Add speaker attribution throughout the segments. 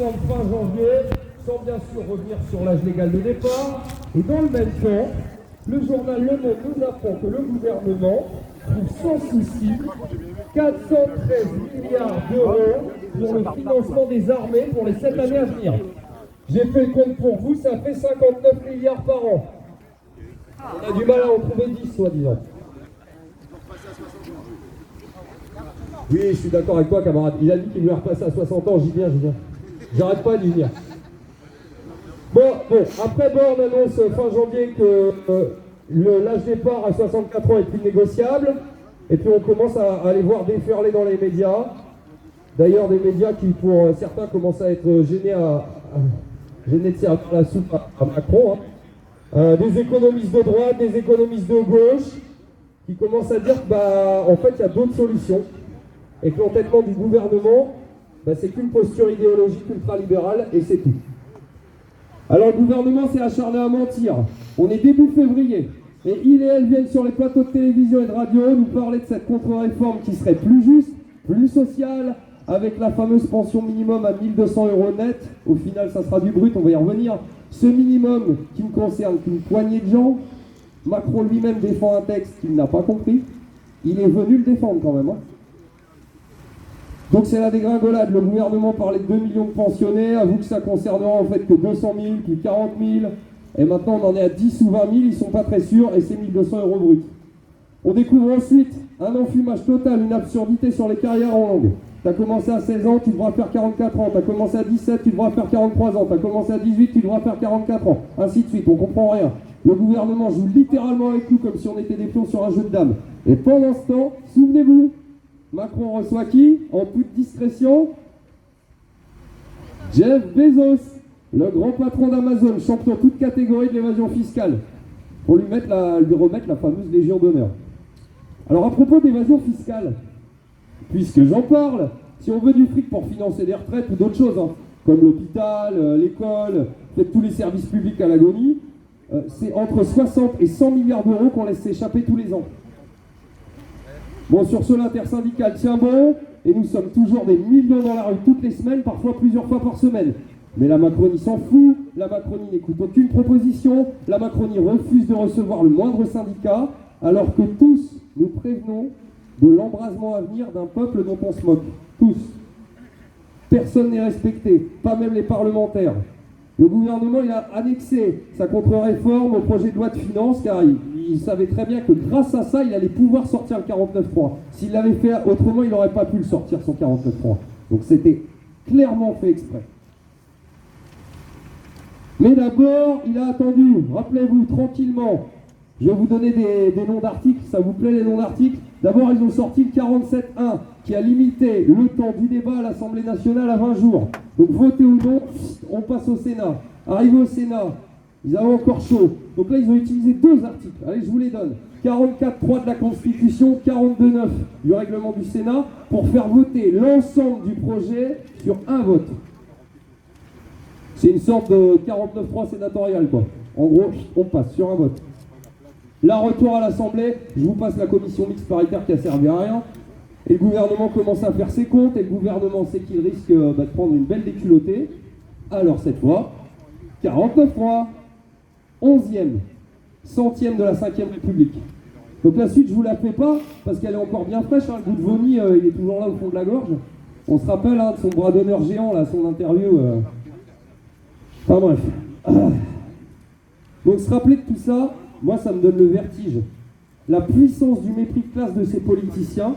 Speaker 1: lancement de fin janvier, sans bien sûr revenir sur l'âge légal de départ. Et dans le même temps, le journal Le Monde nous apprend que le gouvernement trouve sans souci 413 milliards d'euros pour le financement des armées pour les 7 années à venir. J'ai fait le compte pour vous, ça fait 59 milliards par an. On a du mal à en trouver 10, soi-disant. Oui, je suis d'accord avec toi, camarade. Il a dit qu'il voulait repasser à 60 ans, j'y viens. J'arrête pas d'y venir. Bon, après Borne annonce fin janvier que l'âge départ à 64 ans est plus négociable. Et puis on commence à les voir déferler dans les médias. D'ailleurs, des médias qui, pour certains, commencent à être gênés de servir la soupe à Macron. Des économistes de droite, des économistes de gauche, qui commencent à dire qu'en fait, il y a d'autres solutions. Et que l'entêtement du gouvernement, c'est qu'une posture idéologique ultralibérale, et c'est tout. Alors le gouvernement s'est acharné à mentir. On est début février, et il et elle viennent sur les plateaux de télévision et de radio nous parler de cette contre-réforme qui serait plus juste, plus sociale, avec la fameuse pension minimum à 1 200 € net. Au final, ça sera du brut, on va y revenir. Ce minimum qui ne concerne qu'une poignée de gens. Macron lui-même défend un texte qu'il n'a pas compris. Il est venu le défendre quand même. Donc c'est la dégringolade. Le gouvernement parlait de 2 millions de pensionnés, avoue que ça concernera en fait que 200 000, puis 40 000, et maintenant on en est à 10 ou 20 000, ils sont pas très sûrs, et c'est 1 200 € brut. On découvre ensuite un enfumage total, une absurdité sur les carrières en langue. T'as commencé à 16 ans, tu devras faire 44 ans, t'as commencé à 17, tu devras faire 43 ans, t'as commencé à 18, tu devras faire 44 ans, ainsi de suite, on comprend rien. Le gouvernement joue littéralement avec nous comme si on était des pions sur un jeu de dames. Et pendant ce temps, souvenez-vous, Macron reçoit qui? En toute discrétion, Jeff Bezos, le grand patron d'Amazon, champion toute catégorie de l'évasion fiscale, pour lui remettre la fameuse Légion d'honneur. Alors à propos d'évasion fiscale, puisque j'en parle, si on veut du fric pour financer des retraites ou d'autres choses, comme l'hôpital, l'école, peut-être tous les services publics à l'agonie, c'est entre 60 et 100 milliards d'euros qu'on laisse s'échapper tous les ans. Bon, sur ce, l'intersyndicale tient bon, et nous sommes toujours des millions dans la rue toutes les semaines, parfois plusieurs fois par semaine. Mais la Macronie s'en fout, la Macronie n'écoute aucune proposition, la Macronie refuse de recevoir le moindre syndicat, alors que tous nous prévenons de l'embrasement à venir d'un peuple dont on se moque. Tous. Personne n'est respecté, pas même les parlementaires. Le gouvernement il a annexé sa contre-réforme au projet de loi de finances car il savait très bien que grâce à ça, il allait pouvoir sortir le 49.3. S'il l'avait fait autrement, il n'aurait pas pu le sortir, son 49.3. Donc c'était clairement fait exprès. Mais d'abord, il a attendu, rappelez-vous, tranquillement. Je vais vous donner des noms d'articles, ça vous plaît les noms d'articles? D'abord, ils ont sorti le 47.1 qui a limité le temps du débat à l'Assemblée nationale à 20 jours. Donc votez ou non, on passe au Sénat. Arrivé au Sénat, ils avaient encore chaud. Donc là, ils ont utilisé 2 articles. Allez, je vous les donne. 44.3 de la Constitution, 42.9 du règlement du Sénat pour faire voter l'ensemble du projet sur un vote. C'est une sorte de 49.3 sénatorial, quoi. En gros, on passe sur un vote. Là, retour à l'Assemblée, je vous passe la commission mixte paritaire qui a servi à rien. Et le gouvernement commence à faire ses comptes, et le gouvernement sait qu'il risque de prendre une belle déculottée. Alors cette fois, 49.3, 11e, centième de la 5e République. Donc la suite, je vous la fais pas, parce qu'elle est encore bien fraîche, le goût de vomi, il est toujours là au fond de la gorge. On se rappelle de son bras d'honneur géant, là, son interview. Enfin bref. Donc se rappeler de tout ça, moi ça me donne le vertige. La puissance du mépris de classe de ces politiciens,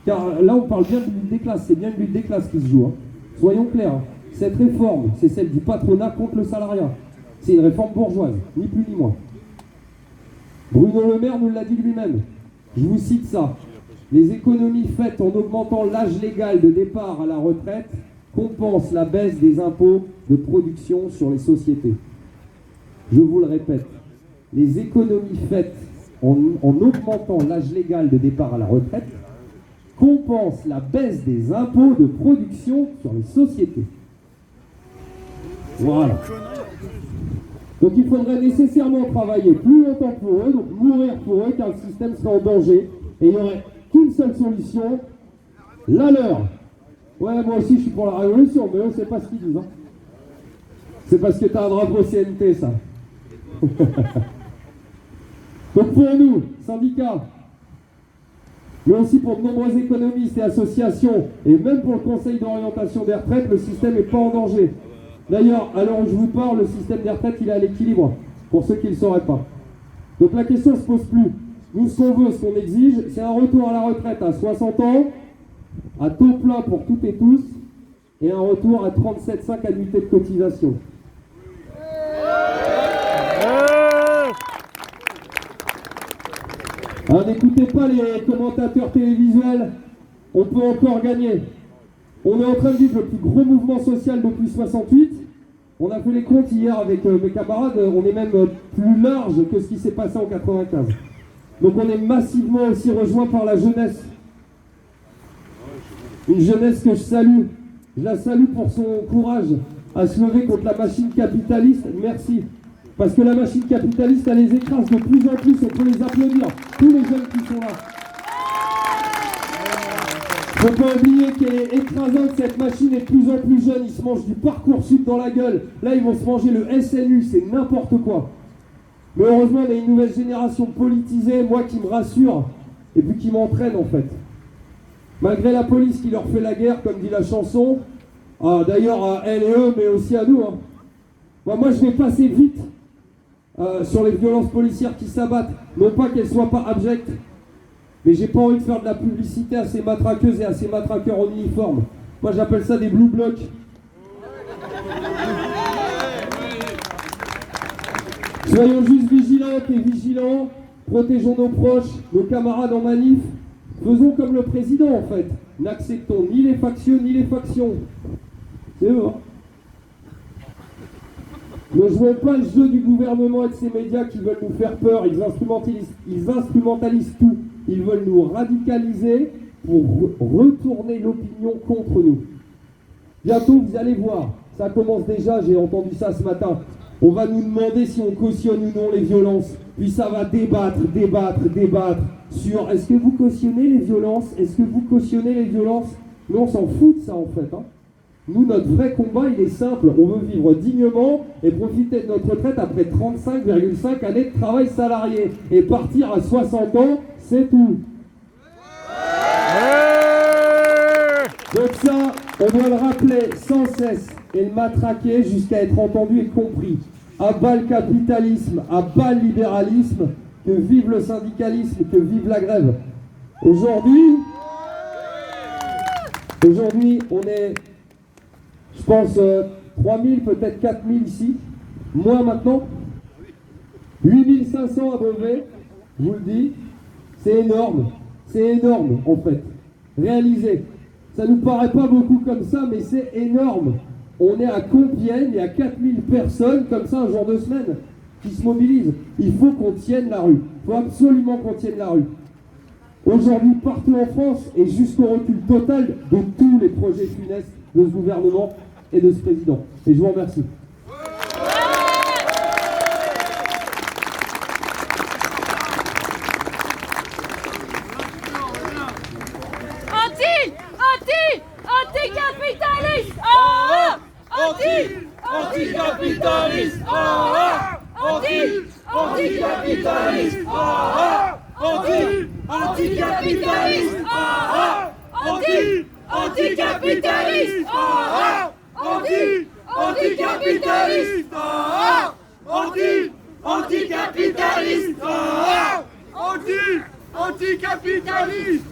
Speaker 1: car là on parle bien de lutte des classes, c'est bien une lutte des classes qui se joue. Soyons clairs, cette réforme, c'est celle du patronat contre le salariat. C'est une réforme bourgeoise, ni plus ni moins. Bruno Le Maire nous l'a dit lui-même. Je vous cite ça. Les économies faites en augmentant l'âge légal de départ à la retraite compensent la baisse des impôts de production sur les sociétés. Je vous le répète, les économies faites en augmentant l'âge légal de départ à la retraite compensent la baisse des impôts de production sur les sociétés. Voilà. Donc il faudrait nécessairement travailler plus longtemps pour eux, donc mourir pour eux, car le système serait en danger. Et il n'y aurait qu'une seule solution, la leur. Ouais, moi aussi je suis pour la révolution, mais eux c'est pas ce qu'ils disent. Hein. C'est parce que t'as un drapeau CNT, ça. Donc pour nous, syndicats, mais aussi pour de nombreux économistes et associations, et même pour le Conseil d'orientation des retraites, le système n'est pas en danger. D'ailleurs, à l'heure où je vous parle, le système des retraites, il est à l'équilibre, pour ceux qui ne le sauraient pas. Donc la question ne se pose plus. Nous, ce qu'on veut, ce qu'on exige, c'est un retour à la retraite à 60 ans, à taux plein pour toutes et tous, et un retour à 37,5 annuités de cotisation. Alors n'écoutez pas les commentateurs télévisuels, on peut encore gagner. On est en train de vivre le plus gros mouvement social depuis 68. On a fait les comptes hier avec mes camarades, on est même plus large que ce qui s'est passé en 95. Donc on est massivement aussi rejoint par la jeunesse. Une jeunesse que je salue. Je la salue pour son courage à se lever contre la machine capitaliste. Merci. Parce que la machine capitaliste, elle les écrase de plus en plus. On peut les applaudir. Tous les jeunes qui sont là. Il ne faut pas oublier qu'elle est écrasante, cette machine est de plus en plus jeune. Ils se mangent du Parcoursup dans la gueule. Là, ils vont se manger le SNU. C'est n'importe quoi. Mais heureusement, on a une nouvelle génération politisée, moi qui me rassure, et puis qui m'entraîne en fait. Malgré la police qui leur fait la guerre, comme dit la chanson, d'ailleurs à elle et eux, mais aussi à nous. Hein. Moi, je vais passer vite sur les violences policières qui s'abattent. Non pas qu'elles ne soient pas abjectes, mais j'ai pas envie de faire de la publicité à ces matraqueuses et à ces matraqueurs en uniforme. Moi, j'appelle ça des blue blocs. Soyons juste vigilantes et vigilants, protégeons nos proches, nos camarades en manif, faisons comme le président en fait, n'acceptons ni les factieux ni les factions. C'est eux, hein. Ne jouons pas le jeu du gouvernement et de ces médias qui veulent nous faire peur, ils instrumentalisent tout, ils veulent nous radicaliser pour retourner l'opinion contre nous. Bientôt vous allez voir, ça commence déjà, j'ai entendu ça ce matin. On va nous demander si on cautionne ou non les violences. Puis ça va débattre sur est-ce que vous cautionnez les violences? Est-ce que vous cautionnez les violences? Mais on s'en fout de ça en fait. Hein. Nous, notre vrai combat, il est simple. On veut vivre dignement et profiter de notre retraite après 35,5 années de travail salarié. Et partir à 60 ans, c'est tout. Donc ça, on doit le rappeler sans cesse et le matraquer jusqu'à être entendu et compris. À bas le capitalisme, à bas le libéralisme, que vive le syndicalisme, que vive la grève. Aujourd'hui, on est, je pense, 3000, peut-être 4000 ici, moins maintenant, 8500 à Beauvais, je vous le dis, c'est énorme en fait, réalisé. Ça nous paraît pas beaucoup comme ça, mais c'est énorme. On est à Compiègne, il y a 4000 personnes comme ça un jour de semaine qui se mobilisent. Il faut qu'on tienne la rue. Il faut absolument qu'on tienne la rue. Aujourd'hui, partout en France, et jusqu'au recul total de tous les projets funestes de ce gouvernement et de ce président. Et je vous remercie.
Speaker 2: Anticapitaliste! Anticapitaliste! Anticapitaliste! Anticapitaliste! Anticapitaliste! Anticapitaliste! Anticapitaliste! Anticapitaliste!